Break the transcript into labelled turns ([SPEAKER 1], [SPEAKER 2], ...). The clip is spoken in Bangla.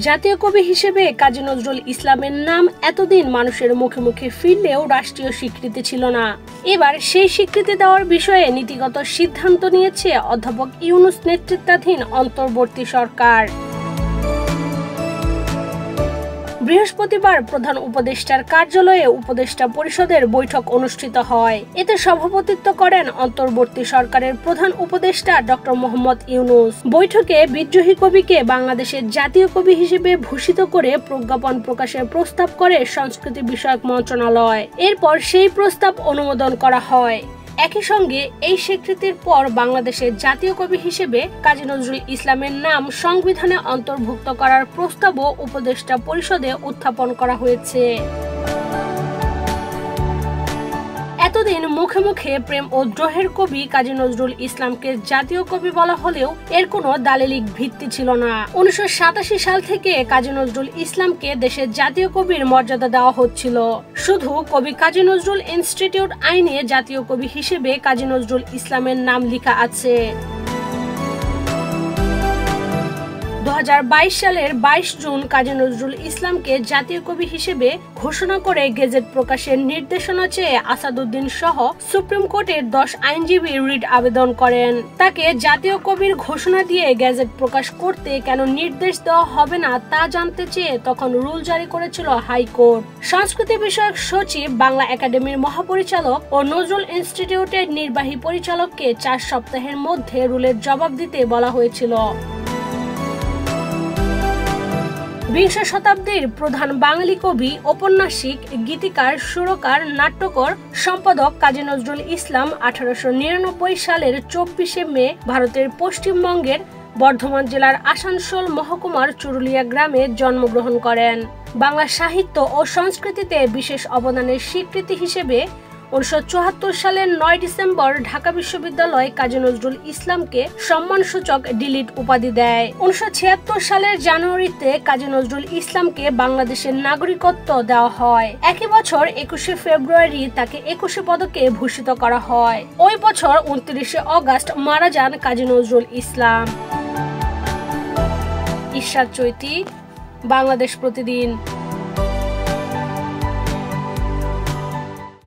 [SPEAKER 1] জাতীয় কবি হিসেবে কাজী নজরুল ইসলামের নাম এতদিন মানুষের মুখে মুখে ফিরলেও রাষ্ট্রীয় স্বীকৃতি ছিল না। এবার সেই স্বীকৃতি দেওয়ার বিষয়ে নীতিগত সিদ্ধান্ত নিয়েছে অধ্যাপক ইউনূস নেতৃত্বাধীন অন্তর্বর্তী সরকার। বৃহস্পতিবার প্রধান উপদেষ্টার কার্যালয়ে উপদেষ্টা পরিষদের বৈঠক অনুষ্ঠিত হয়। এতে সভাপতিত্ব করেন অন্তর্বর্তী সরকারের প্রধান উপদেষ্টা ডক্টর মোহাম্মদ ইউনূস। বৈঠকে বিদ্রোহী কবিকে বাংলাদেশের জাতীয় কবি হিসেবে ভূষিত করে প্রজ্ঞাপন প্রকাশের প্রস্তাব করে সংস্কৃতি বিষয়ক মন্ত্রণালয়। এরপর সেই প্রস্তাব অনুমোদন করা হয়। একই সঙ্গে এই স্বীকৃতির পর বাংলাদেশের জাতীয় কবি হিসেবে কাজী নজরুল ইসলামের নাম সংবিধানে অন্তর্ভুক্ত করার প্রস্তাবও উপদেষ্টা পরিষদে উত্থাপন করা হয়েছে। এতদিন মুখে মুখে প্রেম ও দ্রোহের কবি কাজী নজরুল ইসলামকে জাতীয় কবি বলা হলেও এর কোনো দালিলিক ভিত্তি ছিল না। 1987 সাল থেকে কাজী নজরুল ইসলামকে দেশের জাতীয় কবির মর্যাদা দেওয়া হচ্ছিল। শুধু কবি কাজী নজরুল ইনস্টিটিউট আইনে জাতীয় কবি হিসেবে কাজী নজরুল ইসলামের নাম লেখা আছে। 2022 সালের 22 জুন কাজী নজরুল ইসলামকে জাতীয় কবি হিসেবে ঘোষণা করে গেজেট প্রকাশের নির্দেশনা চেয়ে আসাদুদ্দিন সহ সুপ্রিম কোর্টের 10 আইনজীবী রিট আবেদন করেন। তাকে জাতীয় কবির ঘোষণা দিয়ে গেজেট প্রকাশ করতে কেন নির্দেশ দেওয়া হবে না তা জানতে চেয়ে তখন রুল জারি করেছিল হাইকোর্ট। সংস্কৃতি বিষয়ক সচিব, বাংলা একাডেমির মহাপরিচালক ও নজরুল ইনস্টিটিউটের নির্বাহী পরিচালককে 4 সপ্তাহের মধ্যে রুলের জবাব দিতে বলা হয়েছিল। বিংশ শতাব্দীর প্রধান বাঙালি কবি, ঔপন্যাসিক, গীতিকার, সুরকার, নাট্যকার, সম্পাদক কাজী নজরুল ইসলাম 1899 সালের 24শে মে ভারতের পশ্চিমবঙ্গের বর্ধমান জেলার আসানসোল মহকুমার চুরুলিয়া গ্রামে জন্মগ্রহণ করেন। বাংলা সাহিত্য ও সংস্কৃতিতে বিশেষ অবদানের স্বীকৃতি হিসেবে 1974 সালের 9 ডিসেম্বর ঢাকা বিশ্ববিদ্যালয় কাজী নজরুল ইসলামকে সম্মানসূচক ডিলিট উপাধি দেয়। 1976 সালের জানুয়ারিতে কাজী নজরুল ইসলামকে বাংলাদেশের নাগরিকত্ব দেওয়া হয়। একই বছর 21শে ফেব্রুয়ারি তাকে 21 পদকে ভূষিত করা হয়। ওই বছর 29শে অগাস্ট মারা যান কাজী নজরুল ইসলাম। ইশরাত চৈতি, বাংলাদেশ প্রতিদিন।